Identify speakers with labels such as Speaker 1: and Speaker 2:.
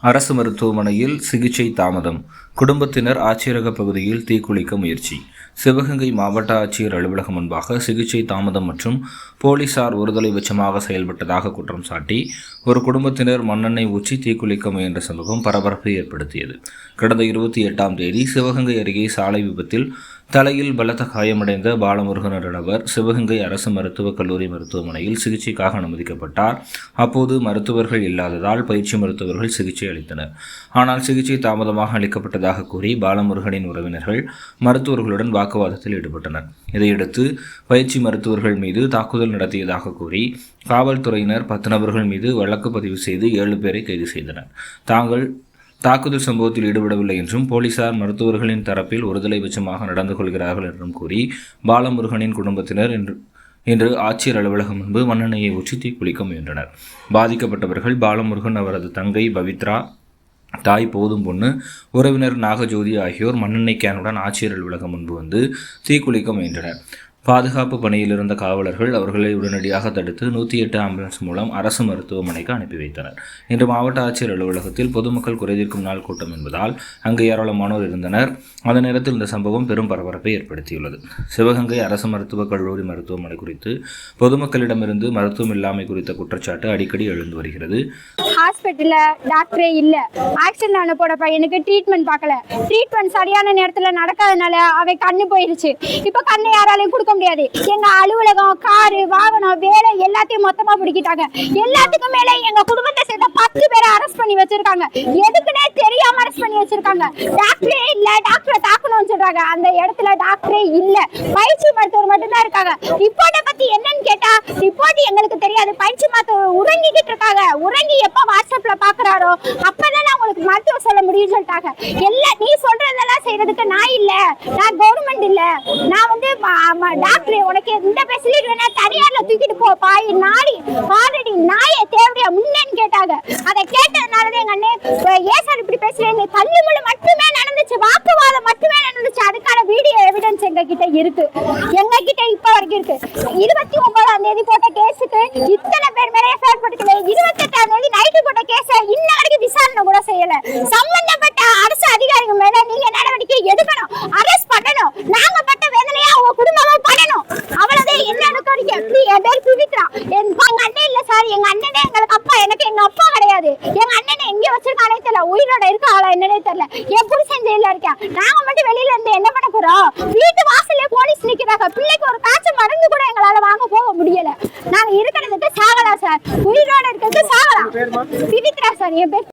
Speaker 1: அரசு மருத்துவமனையில் சிகிச்சை தாமதம். குடும்பத்தினர் ஆட்சியரக பகுதியில் தீக்குளிக்க முயற்சி. சிவகங்கை மாவட்ட ஆட்சியர் அலுவலகம் முன்பாக சிகிச்சை தாமதம் மற்றும் போலீசார் ஒருதலைபட்சமாக செயல்பட்டதாக குற்றம் சாட்டி ஒரு குடும்பத்தினர் மண்ணெண்ணெய் ஊற்றி தீக்குளிக்க முயன்ற சம்பவம் பரபரப்பை ஏற்படுத்தியது. கடந்த 28ஆம் தேதி சிவகங்கை அருகே சாலை விபத்தில் தலையில் பலத்த காயமடைந்த பாலமுருகன் என்பவர் சிவகங்கை அரசு மருத்துவக் கல்லூரி மருத்துவமனையில் சிகிச்சைக்காக அனுமதிக்கப்பட்டார். அப்போது மருத்துவர்கள் இல்லாததால் பயிற்சி மருத்துவர்கள் சிகிச்சை அளித்தனர். ஆனால் சிகிச்சை தாமதமாக அளிக்கப்பட்டதாக கூறி பாலமுருகனின் உறவினர்கள் மருத்துவர்களுடன் வாக்குவாதத்தில் ஈடுபட்டனர். இதையடுத்து பயிற்சி மருத்துவர்கள் மீது தாக்குதல் நடத்தியதாக கூறி காவல்துறையினர் 10 நபர்கள் மீது வழக்கு பதிவு செய்து 7 பேரை கைது செய்தனர். தாங்கள் தாக்குதல் சம்பவத்தில் ஈடுபடவில்லை என்றும் போலீசார் மருத்துவர்களின் தரப்பில் ஒருதலைபட்சமாக நடந்து கொள்கிறார்கள் என்றும் கூறி பாலமுருகனின் குடும்பத்தினர் இன்று ஆட்சியர் அலுவலகம் முன்பு மண்ணெண்ணெயை ஊற்றி தீக்குளிக்க முயன்றனர். பாதிக்கப்பட்டவர்கள் பாலமுருகன், அவரது தங்கை பவித்ரா, தாய் போதும் பொண்ணு, உறவினர் நாகஜோதி ஆகியோர் மண்ணெண்ணெய் கேனுடன் ஆட்சியர் அலுவலகம் முன்பு வந்து தீக்குளிக்க முயன்றனர். பாதுகாப்பு பணியில் இருந்த காவலர்கள் அவர்களை உடனடியாக தடுத்து 108 ஆம்புலன்ஸ் மூலம் அரசு மருத்துவமனைக்கு அனுப்பி வைத்தனர். இன்று மாவட்ட ஆட்சியர் அலுவலகத்தில் பொதுமக்கள் குறைதீர்க்கும் நாள் கூட்டம் என்பதால் அங்கு ஏராளமானோர் இருந்தனர். அந்த நேரத்தில் இந்த சம்பவம் பெரும் பரபரப்பை ஏற்படுத்தியுள்ளது. சிவகங்கை அரசு மருத்துவக் கல்லூரி மருத்துவமனை குறித்து பொதுமக்களிடமிருந்து மருத்துவம் இல்லாமை குறித்த குற்றச்சாட்டு அடிக்கடி எழுந்து வருகிறது.
Speaker 2: ஹாஸ்பிட்டல்ல டாக்டரே இல்ல, ஆக்சிடென்ட் ஆன போட பையனுக்கு ட்ரீட்மெண்ட் பார்க்கல, ட்ரீட்மெண்ட் சரியான நேரத்துல நடக்காதனால அவன் கண்ணு போயிருச்சு. இப்ப கண்ணை யாராலையும் கொடுக்க முடியாது. எங்க அலுவலகம், காரு, வாகனம், வேலை எல்லாத்தையும் மொத்தமா பிடிக்கிட்டாங்க. எல்லாத்துக்கும் மேல எங்க குடும்பத்தை சேர்ந்த 10 பேரை அரெஸ்ட் பண்ணி வச்சிருக்காங்க. எதுக்குன்னே தெரியாம அரெஸ்ட் பண்ணி வச்சிருக்காங்க. டாக்டரே இல்ல, டாக்டரை தாக்கணும்னு சொல்றாங்க. அந்த இடத்துல டாக்டரே இல்ல, பயிற்சி மருத்துவர் மட்டும்தான் இருக்காங்க. ரிப்போர்ட்டை பத்தி என்னன்னு கேட்டா ரிப்போர்ட் எங்களுக்கு தெரியாது. பயிற்சி மருத்துவர் உறங்கிக்கிட்டு இருக்காங்க. உறங்கி எப்ப வாட்ஸ்அப்ல பாக்குறாரோ அப்பதான் உங்களுக்கு மருத்துவம் சொல்ல முடியும்னு சொல்லிட்டாங்க. எல்லாம் நீ சொல்றதெல்லாம் செய்யறதுக்கு நான் இல்ல, நான் கவர்மெண்ட் இல்ல, நான் வந்து டாக்டர், உனக்கு இந்த ஃபெசிலிட்டி வேணா தனியார்ல தூக்கிட்டு போ பாய் நாடி ஆல்ரெடி நாயை தேவையா முன்னேன்னு கேட்டாங்க. அதை கேட்டதுனாலதான் எங்க அண்ணே ஏன் சார் இப்படி பேசுறேன், தள்ளுமுள்ளு மட்டுமே நடந்துச்சு, வாக்குவாதம் மட்டுமே நடந்துச்சு. அதுக்கான வீடியோ எவிடன்ஸ் எங்க கிட்ட இருக்கு, எங்க கிட்ட இப்ப வரைக்கும் இருக்கு. 29ஆம் தேதி போட்ட கேஸுக்கு இத்தனை பேர் மேல எஃப்ஐஆர் போட்டுக்கல. 28ஆம் தேதி நைட்டு போட்ட கேஸ இன்ன வரைக்கும் விசாரணை கூட செய்யல. சம்பந்தப்பட்ட அரசு அதிகாரிகள் மேல நீங்க நடவடிக்கை எடுக்கணும், அரெஸ்ட் பண்ணணும். நாங்க பட்ட வேதனையா உங்க குடும்பமும் பண்ணணும். அவ்வளவுதான் என்னோட கோரிக்கை. என் பேர் பவித்ரா. எங்க அண்ணன் இல்ல சார், எங்க அண்ணனே எங்களுக்கு அப்பா, எனக்கு எங்க அப்பா கிடையாது. எங்க அண்ணனை எங்க வச்சிருக்கானே தெரியல, உயிரோட இருக்க ஆளா என்னன்னே தெரியல. என் புருஷன் ஜெயில இருக்கேன். நாங்க மட்டும் வெளியில இருந்து என்ன பண்ண போறோம்? வீட்டு வாசல்ல போலீஸ் நிக்கிறாங்க. பிள்ளைக்கு ஒரு காய்ச்சல் மருந்து கூட எங்களால வாங்க போக முடியல. நாங்க இருக்கிறதுக்கு சாகலாம் சார், உயிரோட இருக்கிறதுக்கு சாகலாம். பவித்ரா சார் என் பேர்.